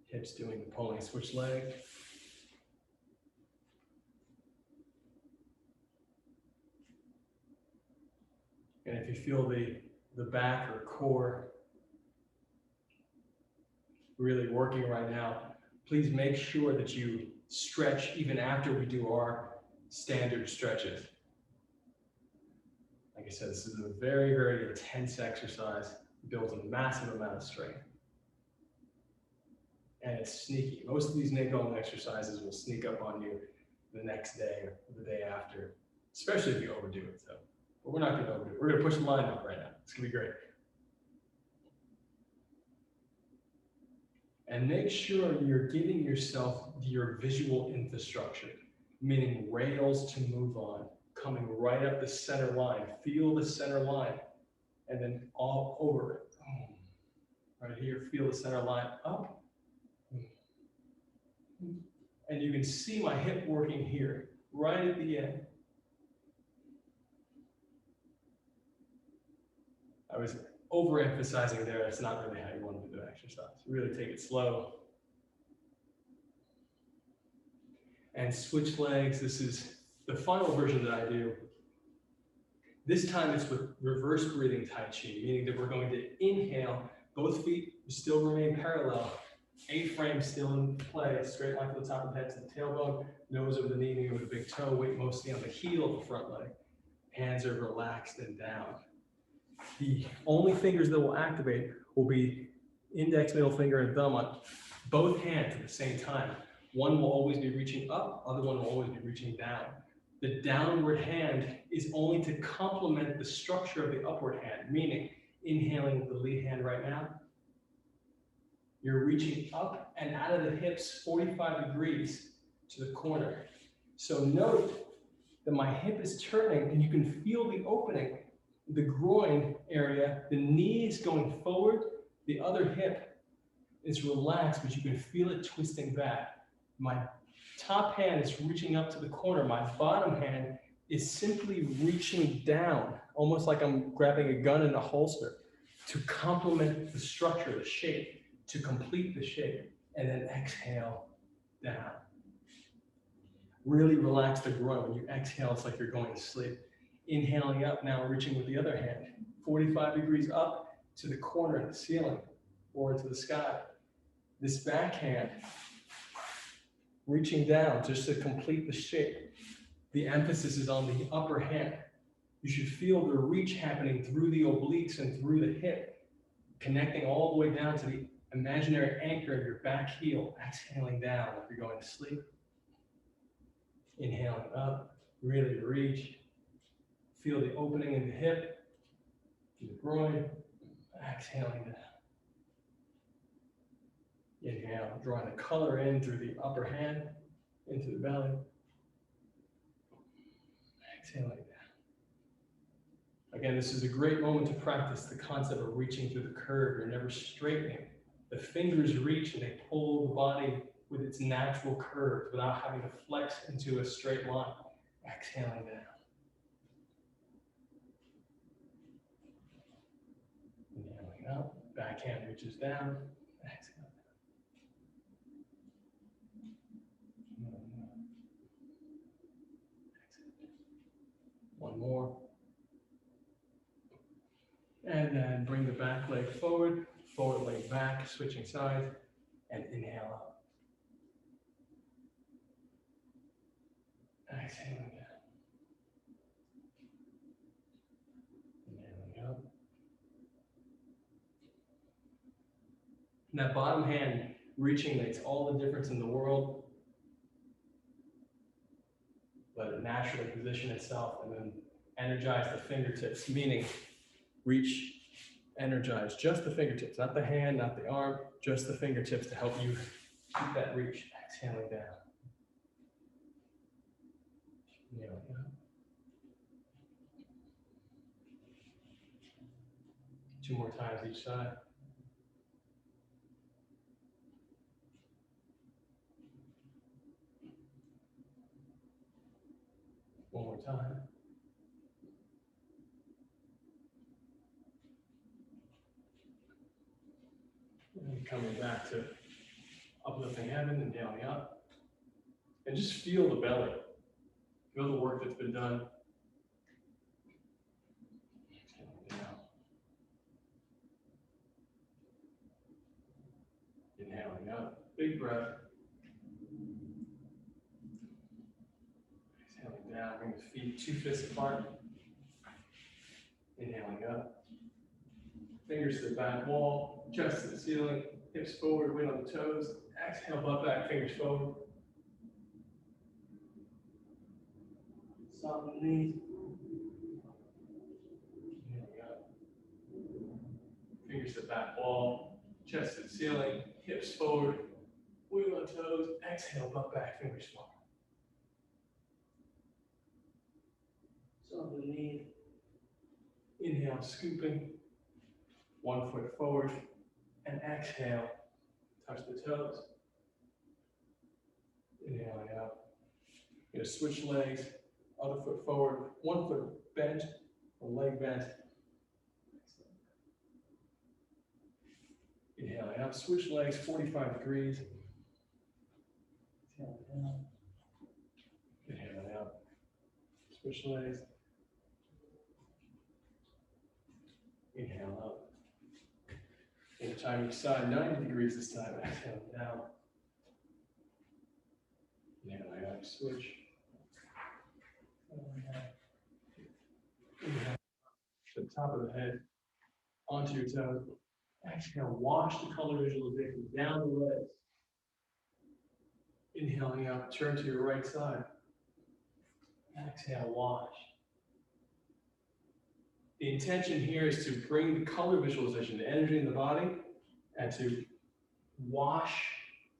Hips doing the pulling. Switch leg. And if you feel the back or core really working right now, please make sure that you stretch even after we do our standard stretches. Like I said, this is a very, very intense exercise. It builds a massive amount of strength. And it's sneaky. Most of these Qigong exercises will sneak up on you the next day or the day after, especially if you overdo it. So, but we're not going to overdo it. We're going to push the line up right now. It's going to be great. And make sure you're giving yourself your visual infrastructure, meaning rails to move on, coming right up the center line. Feel the center line and then all over it. Right here, feel the center line up. And you can see my hip working here, right at the end. I was overemphasizing there. That's not really how you want to do the exercise. Really take it slow. And switch legs. This is the final version that I do. This time it's with reverse breathing Tai Chi, meaning that we're going to inhale, both feet still remain parallel, A-frame still in play, straight line from the top of the head to the tailbone, nose over the knee, knee over the big toe, weight mostly on the heel of the front leg. Hands are relaxed and down. The only fingers that will activate will be index, middle finger, and thumb on both hands at the same time. One will always be reaching up, other one will always be reaching down. The downward hand is only to complement the structure of the upward hand, meaning inhaling with the lead hand right now. You're reaching up and out of the hips 45 degrees to the corner. So note that my hip is turning and you can feel the opening, the groin area, the knee is going forward, the other hip is relaxed, but you can feel it twisting back. My top hand is reaching up to the corner. My bottom hand is simply reaching down, almost like I'm grabbing a gun in a holster, to complement the structure, the shape, to complete the shape, and then exhale down. Really relax the groin. When you exhale, it's like you're going to sleep. Inhaling up, now reaching with the other hand, 45 degrees up to the corner of the ceiling or into the sky. This back hand, reaching down just to complete the shape. The emphasis is on the upper hand. You should feel the reach happening through the obliques and through the hip, connecting all the way down to the imaginary anchor of your back heel, exhaling down if you're going to sleep. Inhaling up, really reach. Feel the opening in the hip, to the groin, exhaling down. Inhale, drawing the color in through the upper hand, into the belly. Exhaling down. Again, this is a great moment to practice the concept of reaching through the curve. You're never straightening. The fingers reach and they pull the body with its natural curve without having to flex into a straight line. Exhaling down. Inhaling up, back hand reaches down. Exhale. One more. And then bring the back leg forward, forward leg back, switching sides, and inhale up. Exhaling down. Inhaling up. And that bottom hand reaching makes all the difference in the world. Let it naturally position itself and then energize the fingertips, meaning reach, energize just the fingertips, not the hand, not the arm, just the fingertips to help you keep that reach. Exhaling down. Inhaling up. Two more times each side. One more time. And coming back to uplifting heaven, inhaling up. And just feel the belly. Feel the work that's been done. Exhaling down. Inhaling up. Big breath. Exhaling down. Bring the feet 2 fists apart. Inhaling up. Fingers to the back wall, chest to the ceiling, hips forward, weight on the toes. Exhale, butt back, fingers forward. Soften the knees. Inhaling up. Fingers to the back wall, chest to the ceiling, hips forward, weight on the toes. Exhale, butt back, fingers forward. Soften the knees. Inhale, scooping. 1 foot forward, and exhale, touch the toes. Inhaling out. You're gonna switch legs, other foot forward, 1 foot bent, one leg bent. Inhaling out, switch legs, 45 degrees. Inhaling out. Inhaling out. Switch legs. Inhale up. Same time each side, 90 degrees this time. Exhale down. Inhaling up, switch. Inhale to the top of the head, onto your toes. Exhale, wash the color visualization down the legs. Inhaling out, turn to your right side. Exhale, wash. The intention here is to bring the color visualization, the energy in the body, and to wash,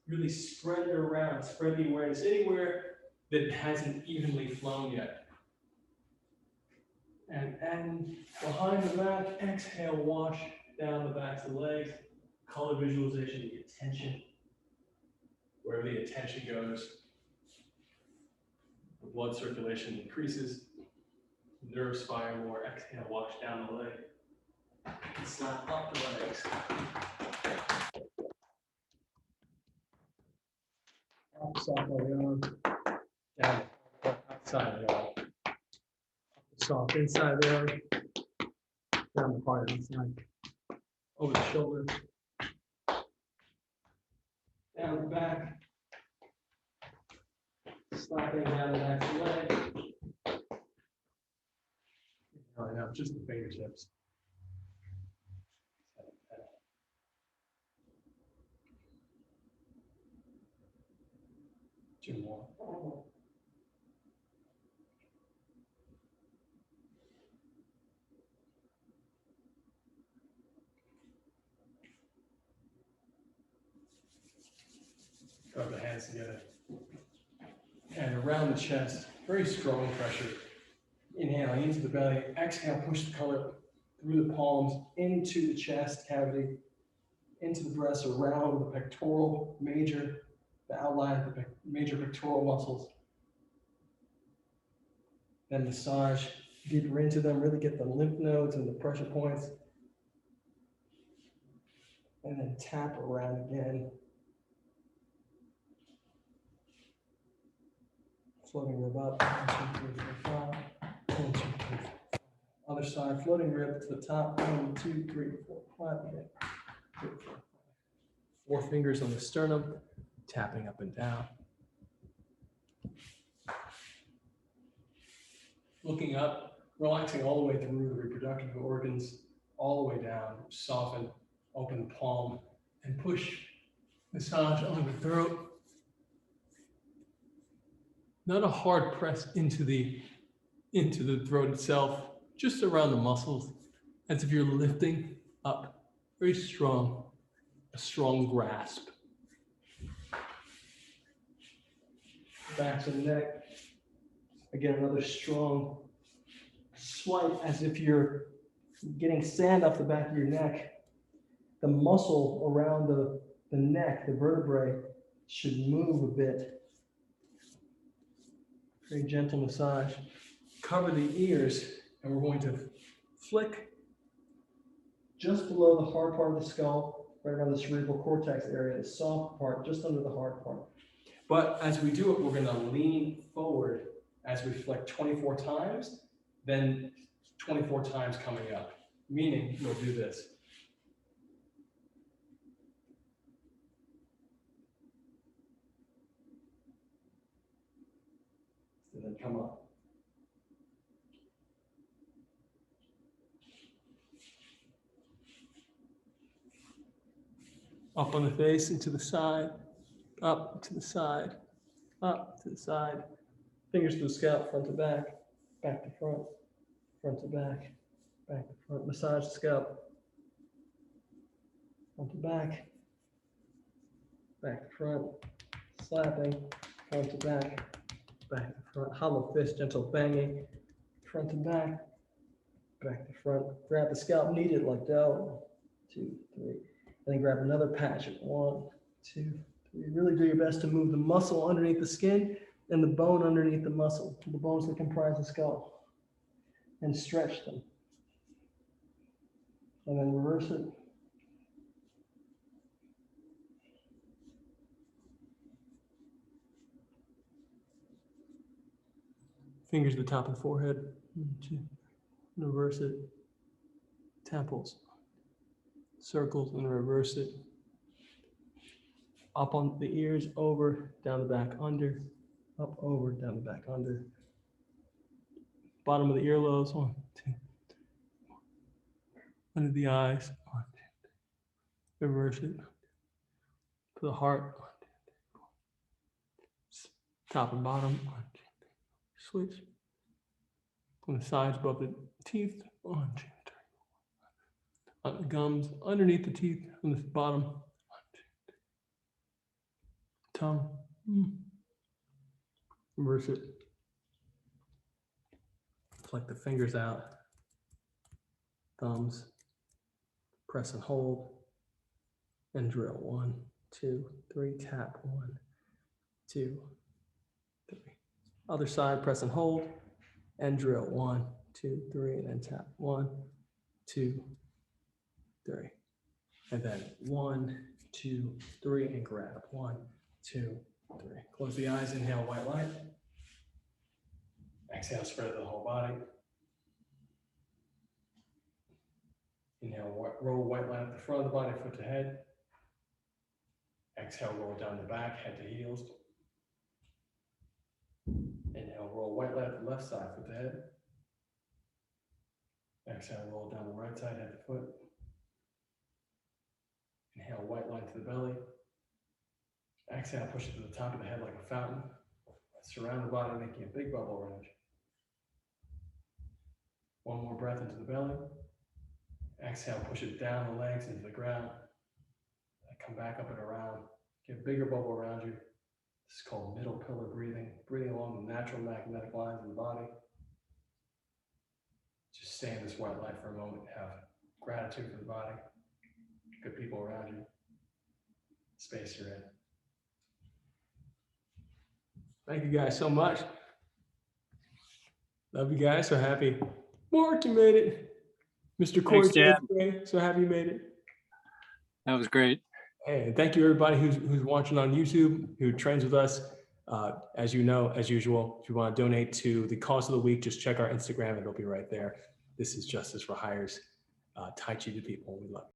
really spread it around, spread the awareness anywhere that hasn't evenly flown yet. And behind the back, exhale, wash down the backs of the legs, color visualization, the attention. Wherever the attention goes, the blood circulation increases, nerves fire more. Exhale, wash down the leg. Slap up the legs. Outside the arm, down, outside the arm. Soft inside the arm, down the part inside. Over the shoulder. Down the back. Slapping down the back of the leg. Inhaling out just the fingertips. 2 more. Rub the hands together. And around the chest, very strong pressure. Inhaling into the belly. Exhale, push the color through the palms into the chest cavity, into the breast, around the pectoral major, the outline of the major pectoral muscles. Then massage deeper into them, really get the lymph nodes and the pressure points. And then tap around again. Floating rib up, 1, 2, 3, 4, 5. 1, 2, 3, 4, 5. Other side, floating rib to the top, 1, 2, 3, 4, 5. Again. 3, 4, 5. 4 fingers on the sternum, tapping up and down. Looking up, relaxing all the way through the reproductive organs, all the way down, soften, open the palm, and push, massage on the throat. Not a hard press into the throat itself, just around the muscles, as if you're lifting up, very strong, a strong grasp. Back to the neck. Again, another strong swipe, as if you're getting sand off the back of your neck. The muscle around the neck, the vertebrae, should move a bit. Very gentle massage. Cover the ears, and we're going to flick just below the hard part of the skull, right around the cerebral cortex area, the soft part, just under the hard part. But as we do it, we're going to lean forward as we flick 24 times, then 24 times coming up. Meaning, we'll do this. And then come up. Up on the face and to the side, up to the side, up to the side. Fingers to the scalp, front to back, back to front, front to back, back to front. Massage the scalp, front to back, back to front, slapping, front to back, back to front. Hollow fist, gentle banging, front to back to front. Grab the scalp, knead it like dough. 2, 3. And then grab another patch. 1, 2, 3. Really do your best to move the muscle underneath the skin and the bone underneath the muscle, the bones that comprise the skull, and stretch them. And then reverse it. Fingers to the top of the forehead. 1, 2. Reverse it. Temples. Circles and reverse it. Up on the ears, over, down the back, under. Up, over, down the back, under. Bottom of the earlobes. 1, 2. Under the eyes. 1, 2. Reverse it. To the heart. 1, 2. Top and bottom. 1, 2. Switch. On the sides above the teeth. 1, 2, 3. On the gums, underneath the teeth, on the bottom. 1, 2, 3. Tongue. Reverse it. Flex the fingers out. Thumbs. Press and hold. And drill. 1, 2, 3. Tap. 1, 2, 3. Other side, press and hold. And drill. 1, 2, 3. And then tap. 1, 2, 3. And then 1, 2, 3. And grab. 1, 2, 3. Close the eyes. Inhale, white light. Exhale, spread the whole body. Inhale, roll white light up the front of the body, foot to head. Exhale, roll down the back, head to heels. Inhale, roll white light up the left side, foot to head. Exhale, roll down the right side, head to foot. Inhale, white line to the belly. Exhale, push it to the top of the head like a fountain. Surround the body, making a big bubble around you. One more breath into the belly. Exhale, push it down the legs into the ground. Come back up and around. Get a bigger bubble around you. This is called middle pillar breathing. Breathing along the natural magnetic lines of the body. Just stay in this white light for a moment. Have gratitude for the body. Good people around you. Space you're in. Thank you guys so much. Love you guys. So happy. Mark, you made it. Mr. Corey, so happy you made it. That was great. Hey, and thank you everybody who's watching on YouTube, who trains with us. As you know, as usual, if you want to donate to the cause of the week, just check our Instagram. It'll be right there. This is Justice for Hires, Tai Chi to People. We love you.